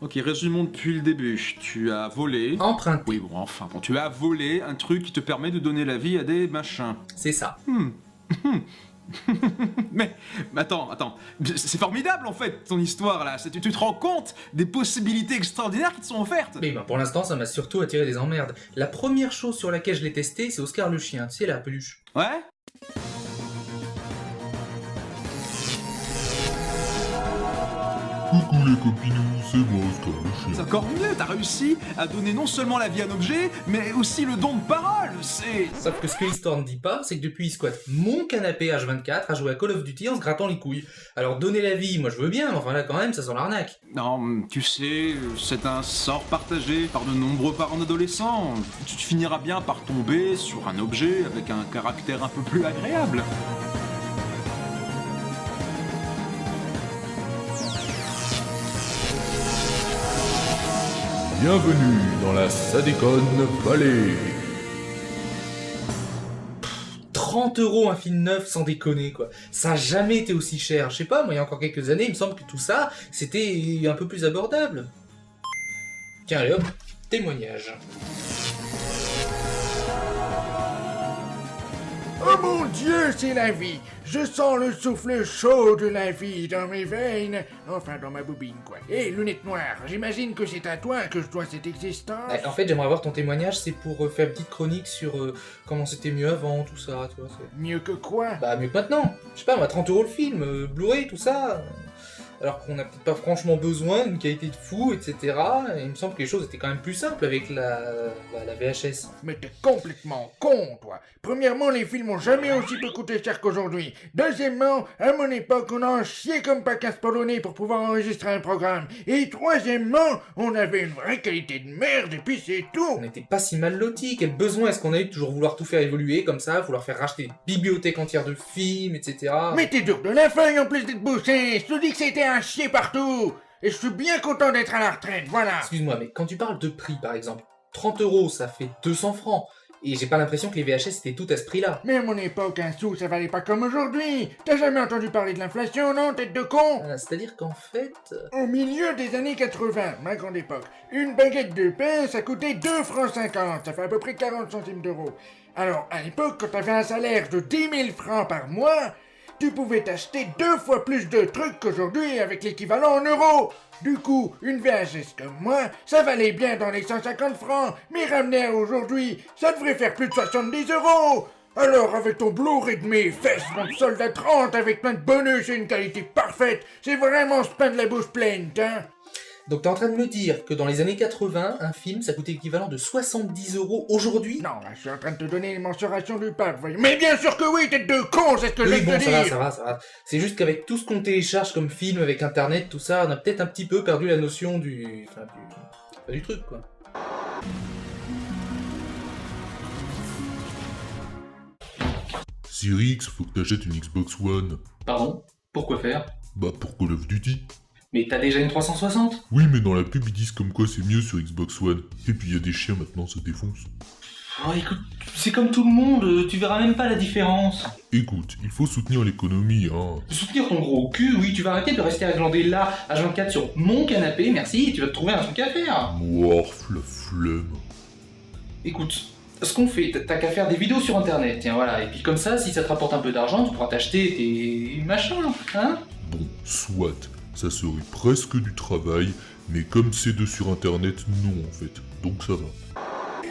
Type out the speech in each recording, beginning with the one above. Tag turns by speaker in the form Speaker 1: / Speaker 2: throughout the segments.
Speaker 1: Ok, résumons depuis le début. Tu as volé...
Speaker 2: Emprunté.
Speaker 1: Oui, bon, enfin, bon, tu as volé un truc qui te permet de donner la vie à des machins.
Speaker 2: C'est ça.
Speaker 1: Mais attends, c'est formidable en fait ton histoire là, tu te rends compte des possibilités extraordinaires qui te sont offertes.
Speaker 2: Mais ben, pour l'instant, ça m'a surtout attiré des emmerdes. La première chose sur laquelle je l'ai testé, c'est Oscar le chien, tu sais, la peluche.
Speaker 1: Ouais.
Speaker 3: Coucou les copinous, c'est moi Oscar le
Speaker 1: C'est
Speaker 3: chien.
Speaker 1: encore mieux, t'as réussi à donner non seulement la vie à un objet, mais aussi le don de parole, c'est...
Speaker 2: Sauf que ce que l'histoire ne dit pas, c'est que depuis il squatte mon canapé H24 à jouer à Call of Duty en se grattant les couilles. Alors donner la vie, moi je veux bien, mais enfin là quand même, ça sent l'arnaque.
Speaker 1: Non, tu sais, c'est un sort partagé par de nombreux parents d'adolescents. Tu finiras bien par tomber sur un objet avec un caractère un peu plus agréable.
Speaker 3: Bienvenue dans la Sadécon Valley.
Speaker 2: 30€ un film neuf, sans déconner quoi. Ça a jamais été aussi cher. Je sais pas, moi il y a encore quelques années, il me semble que tout ça, c'était un peu plus abordable. Tiens allez hop, témoignage.
Speaker 4: Oh mon Dieu, c'est la vie! Je sens le souffle chaud de la vie dans mes veines, enfin dans ma boubine quoi. Et lunettes noires, j'imagine que c'est à toi que je dois cette existence.
Speaker 2: En fait, j'aimerais avoir ton témoignage, c'est pour faire une petite chronique sur comment c'était mieux avant, tout ça, tu vois.
Speaker 4: Mieux que quoi?
Speaker 2: Bah mieux que maintenant. Je sais pas, on va 30€ le film, Blu-ray, tout ça. Alors qu'on n'a peut-être pas franchement besoin d'une qualité de fou, etc. Et il me semble que les choses étaient quand même plus simples avec la VHS.
Speaker 4: Mais t'es complètement con, toi. Premièrement, les films ont jamais aussi peu coûté cher qu'aujourd'hui. Deuxièmement, à mon époque, on en chiait comme pas 15 polonais pour pouvoir enregistrer un programme. Et troisièmement, on avait une vraie qualité de merde et puis c'est tout.
Speaker 2: On n'était pas si mal lotis. Quel besoin est-ce qu'on a eu de toujours vouloir tout faire évoluer comme ça, vouloir faire racheter des bibliothèques entières de films, etc.
Speaker 4: Mais t'es dur de la feuille en plus d'être bouché. Je te dis que c'était un chier partout. Et je suis bien content d'être à la retraite, voilà.
Speaker 2: Excuse-moi, mais quand tu parles de prix, par exemple, 30€, ça fait 200 francs. Et j'ai pas l'impression que les VHS étaient toutes à ce prix-là.
Speaker 4: Mais à mon époque, un sou, ça valait pas comme aujourd'hui. T'as jamais entendu parler de l'inflation, non, tête de con?
Speaker 2: C'est-à-dire qu'en fait...
Speaker 4: Au milieu des années 80, ma grande époque, une baguette de pain, ça coûtait 2 francs 50, ça fait à peu près 40 centimes d'euros. Alors, à l'époque, quand t'avais un salaire de 10 000 francs par mois, tu pouvais t'acheter 2 fois plus de trucs qu'aujourd'hui avec l'équivalent en euros. Du coup, une VHS comme moi, ça valait bien dans les 150 francs, mais ramené à aujourd'hui, ça devrait faire plus de 70 euros. Alors, avec ton Blu-ray de mes fesses, mon solde à 30 avec plein de bonus et une qualité parfaite, c'est vraiment se peindre la bouche pleine, hein.
Speaker 2: Donc t'es en train de me dire que dans les années 80, un film, ça coûtait l'équivalent de 70€ aujourd'hui?
Speaker 4: Non, là, je suis en train de te donner les mensurations du pape, voyons. Mais bien sûr que oui, tête de con, c'est ce que je
Speaker 2: Oui,
Speaker 4: vais
Speaker 2: bon,
Speaker 4: te
Speaker 2: ça
Speaker 4: dire.
Speaker 2: va. C'est juste qu'avec tout ce qu'on télécharge comme film, avec internet, tout ça, on a peut-être un petit peu perdu la notion du... Enfin, du truc, quoi.
Speaker 3: Cyrix, faut que t'achètes une Xbox One.
Speaker 2: Pardon? Pourquoi faire?
Speaker 3: Bah pour Call of Duty.
Speaker 2: Mais t'as déjà une 360?
Speaker 3: Oui, mais dans la pub ils disent comme quoi c'est mieux sur Xbox One. Et puis y a des chiens maintenant, ça défonce.
Speaker 2: Oh, écoute, c'est comme tout le monde, tu verras même pas la différence.
Speaker 3: Écoute, il faut soutenir l'économie, hein.
Speaker 2: Soutenir ton gros cul, oui, tu vas arrêter de rester à glander là, à 24 sur mon canapé, merci, et tu vas te trouver un truc à faire.
Speaker 3: Morph, la flemme.
Speaker 2: Écoute, ce qu'on fait, t'as qu'à faire des vidéos sur internet, tiens, voilà, et puis comme ça, si ça te rapporte un peu d'argent, tu pourras t'acheter tes machins, hein.
Speaker 3: Bon, soit, ça serait presque du travail, mais comme c'est de sur internet, non en fait. Donc ça va.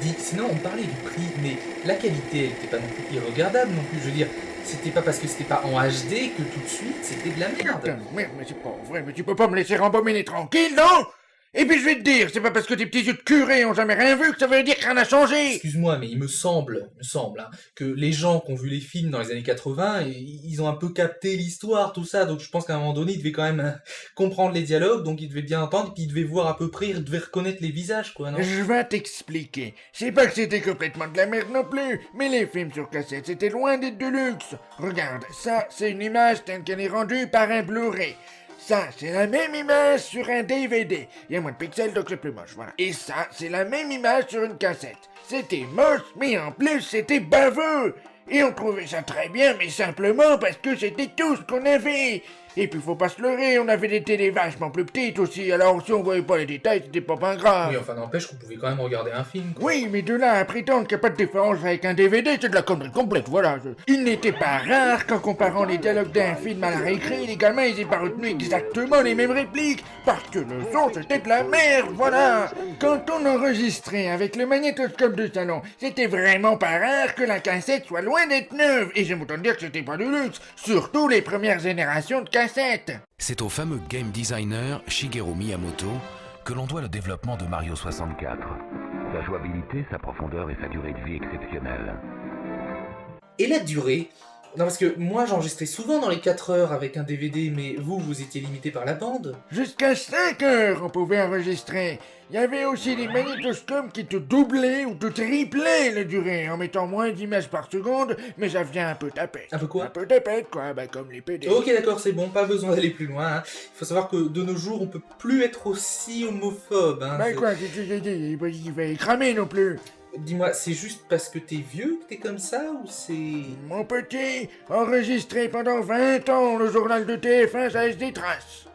Speaker 2: Dis, sinon on parlait du prix, mais la qualité, elle était pas non plus irregardable non plus, je veux dire, c'était pas parce que c'était pas en HD que tout de suite c'était de la
Speaker 4: Putain
Speaker 2: merde.
Speaker 4: de merde, mais c'est pas vrai, mais tu peux pas me laisser rembobiner tranquille, non? Et puis je vais te dire, c'est pas parce que tes petits yeux de curé ont jamais rien vu que ça veut dire que rien n'a changé.
Speaker 2: Excuse-moi, mais il me semble hein, que les gens qui ont vu les films dans les années 80, ils ont un peu capté l'histoire, tout ça, donc je pense qu'à un moment donné, ils devaient quand même comprendre les dialogues, donc ils devaient bien entendre, puis ils devaient voir à peu près, ils devaient reconnaître les visages, quoi, non?
Speaker 4: Je vais t'expliquer. C'est pas que c'était complètement de la merde non plus, mais les films sur cassette, c'était loin d'être de luxe. Regarde, ça, c'est une image telle qu'elle est rendue par un Blu-ray. Ça, c'est la même image sur un DVD. Il y a moins de pixels, donc c'est plus moche, voilà. Et ça, c'est la même image sur une cassette. C'était moche, mais en plus, c'était baveux. Et on trouvait ça très bien, mais simplement parce que c'était tout ce qu'on avait. Et puis faut pas se leurrer, on avait des télés vachement plus petites aussi, alors si on voyait pas les détails, c'était pas bien grave.
Speaker 2: Oui, enfin, n'empêche qu'on pouvait quand même regarder un film, quoi.
Speaker 4: Oui, mais de là à prétendre qu'il n'y a pas de différence avec un DVD, c'est de la connerie complète, voilà. Il n'était pas rare qu'en comparant les dialogues d'un film à la récré, les gamins ils aient pas retenu exactement les mêmes répliques, parce que le son c'était de la merde, voilà. Quand on enregistrait avec le magnétoscope de salon, c'était vraiment pas rare que la cassette soit loin d'être neuve, et j'aime autant dire que c'était pas du luxe, surtout les premières générations de cassettes.
Speaker 5: C'est au fameux game designer Shigeru Miyamoto que l'on doit le développement de Mario 64. Sa jouabilité, sa profondeur et sa durée de vie exceptionnelle.
Speaker 2: Et la durée? Non, parce que moi j'enregistrais souvent dans les 4 heures avec un DVD, mais vous étiez limité par la bande.
Speaker 4: Jusqu'à 5 heures, on pouvait enregistrer. Il y avait aussi des magnétoscopes qui te doublaient ou te triplaient la durée en mettant moins d'images par seconde, mais ça vient un peu tapette.
Speaker 2: Un peu quoi?
Speaker 4: Un peu tapette, quoi, bah comme les PD.
Speaker 2: Ok, d'accord, c'est bon, pas besoin d'aller plus loin. Hein. Il faut savoir que de nos jours, on peut plus être aussi homophobe. Hein.
Speaker 4: Bah quoi, qu'est-ce que j'ai dit? Il va y cramer non plus.
Speaker 2: Dis-moi, c'est juste parce que t'es vieux que t'es comme ça, ou c'est...
Speaker 4: Mon petit, enregistré pendant 20 ans le journal de TF1, ça laisse des traces.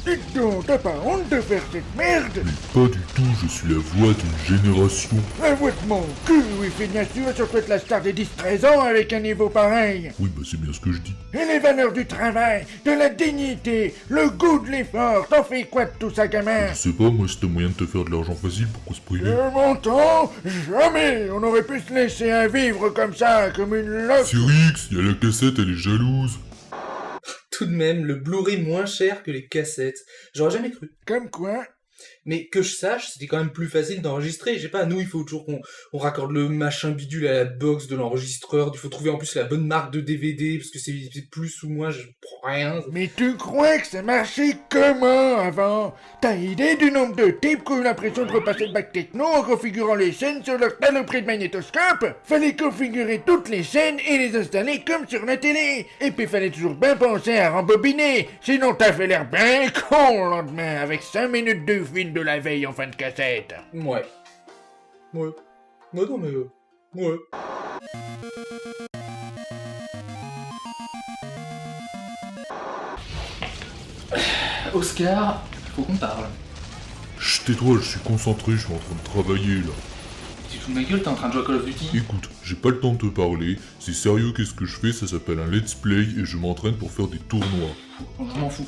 Speaker 4: Dites donc, t'as pas honte de faire cette merde?
Speaker 3: Mais pas du tout, je suis la voix d'une génération.
Speaker 4: La voix de mon cul, oui, feignasse, tu vas surtout être la star des 10-13 ans avec un niveau pareil.
Speaker 3: Oui, bah c'est bien ce que je dis.
Speaker 4: Et les valeurs du travail, de la dignité, le goût de l'effort, t'en fais quoi de tout ça, gamin?
Speaker 3: Je sais pas, moi, si t'as moyen de te faire de l'argent facile, pourquoi se priver?
Speaker 4: Mon temps, jamais on aurait pu se laisser un vivre comme ça, comme une loque.
Speaker 3: Cyrix, y a la cassette, elle est jalouse.
Speaker 2: Tout de même, le Blu-ray moins cher que les cassettes. J'aurais jamais cru.
Speaker 4: Comme quoi?
Speaker 2: Mais que je sache, c'était quand même plus facile d'enregistrer. Je sais pas, nous, il faut toujours qu'on raccorde le machin bidule à la box de l'enregistreur. Il faut trouver en plus la bonne marque de DVD, parce que c'est plus ou moins, je prends rien.
Speaker 4: Mais tu crois que ça marchait comment avant? T'as idée du nombre de types qui ont eu l'impression de repasser le bac techno en configurant les scènes sur leur saloperie de magnétoscope? Fallait configurer toutes les scènes et les installer comme sur la télé. Et puis fallait toujours bien penser à rembobiner, sinon t'as fait l'air bien con le lendemain avec 5 minutes de film de la veille en fin de cassette.
Speaker 2: Ouais. Ouais. Ouais, non, mais... ouais. Oscar, faut qu'on parle.
Speaker 3: Chut, tais-toi, je suis concentré, je suis en train de travailler, là.
Speaker 2: Tu te fous de ma gueule, t'es en train de jouer à Call of Duty?
Speaker 3: Écoute, j'ai pas le temps de te parler, c'est sérieux qu'est-ce que je fais, ça s'appelle un let's play et je m'entraîne pour faire des tournois.
Speaker 2: Je m'en fous.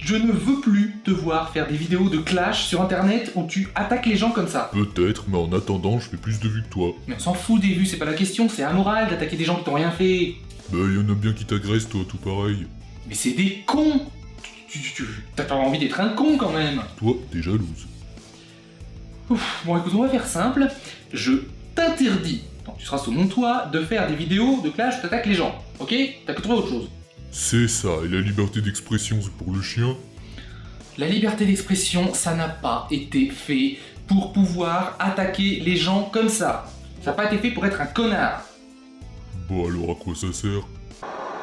Speaker 2: Je ne veux plus te voir faire des vidéos de clash sur internet où tu attaques les gens comme ça.
Speaker 3: Peut-être, mais en attendant, je fais plus de vues que toi.
Speaker 2: Mais on s'en fout des vues, c'est pas la question, c'est amoral d'attaquer des gens qui t'ont rien fait.
Speaker 3: Bah, y'en a bien qui t'agressent, toi, tout pareil.
Speaker 2: Mais c'est des cons. T'as pas envie d'être un con quand même.
Speaker 3: Toi, t'es jalouse.
Speaker 2: Ouf, bon écoute, on va faire simple. Je t'interdis, quand tu seras sous mon toit, de faire des vidéos de clash où t'attaques les gens. Ok? T'as que trouver autre chose.
Speaker 3: C'est ça, et la liberté d'expression, c'est pour le chien?
Speaker 2: La liberté d'expression, ça n'a pas été fait pour pouvoir attaquer les gens comme ça. Ça n'a pas été fait pour être un connard.
Speaker 3: Bon, alors à quoi ça sert?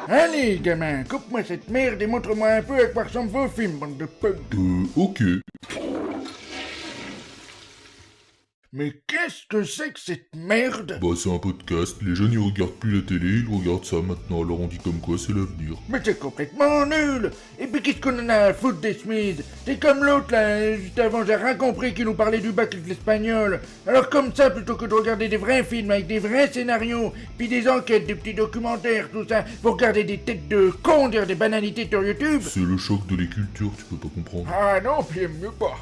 Speaker 4: Allez, gamin, coupe-moi cette merde et montre-moi un peu à quoi ressemblent vos films, bande de punk.
Speaker 3: Ok.
Speaker 4: Mais qu'est-ce que c'est que cette merde?
Speaker 3: Bah, c'est un podcast, les jeunes ils regardent plus la télé, ils regardent ça maintenant, alors on dit comme quoi c'est l'avenir.
Speaker 4: Mais c'est complètement nul! Et puis qu'est-ce qu'on en a à foutre des Smiths? C'est comme l'autre là, juste avant j'ai rien compris qui nous parlait du bac de l'espagnol. Alors comme ça, plutôt que de regarder des vrais films avec des vrais scénarios, puis des enquêtes, des petits documentaires, tout ça, vous regardez des têtes de cons dire des banalités sur YouTube?
Speaker 3: C'est le choc de les cultures, tu peux pas comprendre.
Speaker 4: Ah non, puis mieux pas.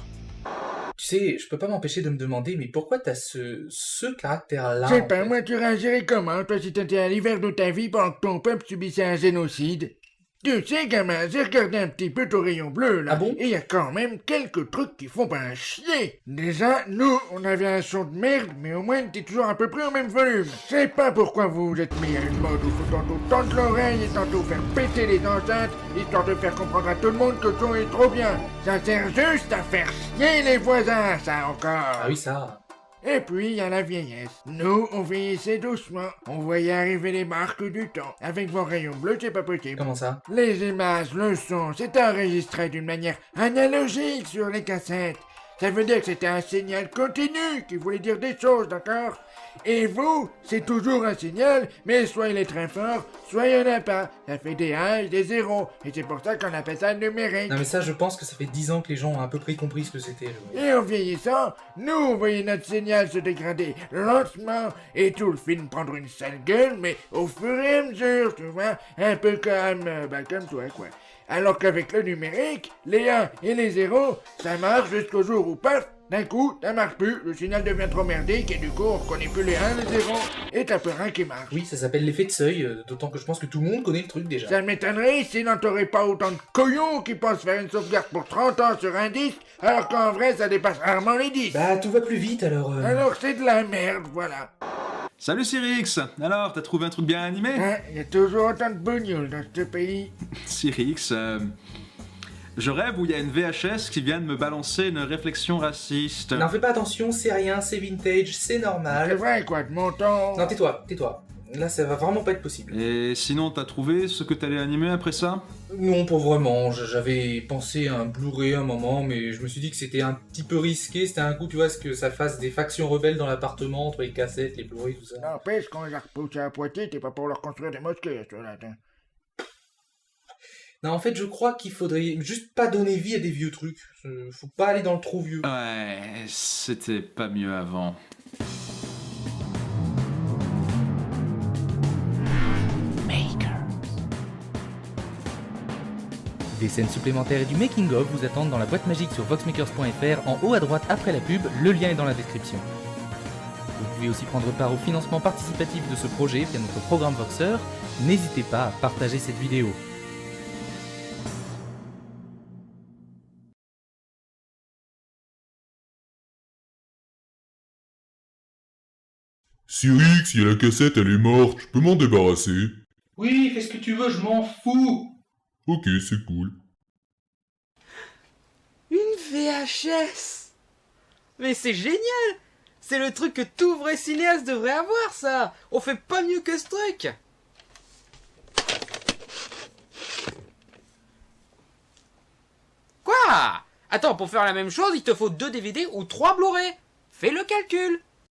Speaker 2: Tu sais, je peux pas m'empêcher de me demander, mais pourquoi t'as ce caractère-là?
Speaker 4: C'est
Speaker 2: en
Speaker 4: pas
Speaker 2: fait
Speaker 4: moi, tu réagirais comment, toi, si t'étais à l'hiver de ta vie pendant que ton peuple subissait un génocide? Tu sais, gamin, j'ai regardé un petit peu ton rayon bleu, là.
Speaker 2: Ah bon?
Speaker 4: Et y a quand même quelques trucs qui font pas un chier. Déjà, nous, on avait un son de merde, mais au moins, t'es toujours à peu près au même volume. Je sais pas pourquoi vous vous êtes mis à une mode où faut tantôt tendre l'oreille et tantôt faire péter les enceintes, histoire de faire comprendre à tout le monde que le son est trop bien. Ça sert juste à faire chier les voisins, ça encore.
Speaker 2: Ah oui, ça.
Speaker 4: Et puis, il y a la vieillesse. Nous, on vieillissait doucement. On voyait arriver les marques du temps. Avec vos rayons bleus, c'est pas possible.
Speaker 2: Comment ça?
Speaker 4: Les images, le son, c'est enregistré d'une manière analogique sur les cassettes. Ça veut dire que c'était un signal continu qui voulait dire des choses, d'accord? Et vous, c'est toujours un signal, mais soit il est très fort, soit il n'y en a pas. Ça fait des 1 et des 0, et c'est pour ça qu'on appelle ça numérique.
Speaker 2: Non mais ça, je pense que ça fait 10 ans que les gens ont à peu près compris ce que c'était.
Speaker 4: Et en vieillissant, nous, on voyait notre signal se dégrader lentement et tout le film prendre une sale gueule, mais au fur et à mesure, tu vois, un peu comme toi, quoi. Alors qu'avec le numérique, les 1 et les 0, ça marche jusqu'au jour où, paf, d'un coup, ça marche plus, le signal devient trop merdique et du coup, on reconnaît plus les 1 et les 0, et t'as plus rien qui marche.
Speaker 2: Oui, ça s'appelle l'effet de seuil, d'autant que je pense que tout le monde connaît le truc déjà.
Speaker 4: Ça m'étonnerait sinon t'aurais pas autant de couillons qui pensent faire une sauvegarde pour 30 ans sur un disque, alors qu'en vrai, ça dépasse rarement les 10.
Speaker 2: Bah, tout va plus vite alors.
Speaker 4: Alors c'est de la merde, voilà.
Speaker 1: Salut Cyrix. Alors, t'as trouvé un truc bien animé?
Speaker 4: Hein, y a toujours autant de bougnoules dans ce pays.
Speaker 1: Cyrix, je rêve où il y a une VHS qui vient de me balancer une réflexion raciste.
Speaker 2: N'en fais pas attention, c'est rien, c'est vintage, c'est
Speaker 4: C'est
Speaker 2: normal.
Speaker 4: vrai, quoi, de mon temps.
Speaker 2: Non, tais-toi. Là, ça va vraiment pas être possible.
Speaker 1: Et sinon, t'as trouvé ce que t'allais animer après ça?
Speaker 2: Non, pas vraiment. J'avais pensé à un Blu-ray un moment, mais je me suis dit que c'était un petit peu risqué. C'était un coup, tu vois, ce que ça fasse des factions rebelles dans l'appartement, entre les cassettes, les Blu-ray, tout ça.
Speaker 4: N'empêche, quand les a repoussés à Poitiers, t'es pas pour leur construire des mosquées, ceux-là.
Speaker 2: Non, en fait, je crois qu'il faudrait juste pas donner vie à des vieux trucs. Faut pas aller dans le trop vieux.
Speaker 1: Ouais, c'était pas mieux avant.
Speaker 2: Des scènes supplémentaires et du making-of vous attendent dans la boîte magique sur voxmakers.fr, en haut à droite après la pub, le lien est dans la description. Vous pouvez aussi prendre part au financement participatif de ce projet via notre programme Voxer. N'hésitez pas à partager cette vidéo.
Speaker 3: Cyrix, il y a la cassette, elle est morte, je peux m'en débarrasser?
Speaker 2: Oui, fais ce que tu veux, je m'en fous.
Speaker 3: Ok, c'est cool.
Speaker 6: Une VHS! Mais c'est génial! C'est le truc que tout vrai cinéaste devrait avoir, ça! On fait pas mieux que ce truc! Quoi? Attends, pour faire la même chose, il te faut 2 DVD ou 3 Blu-ray! Fais le calcul!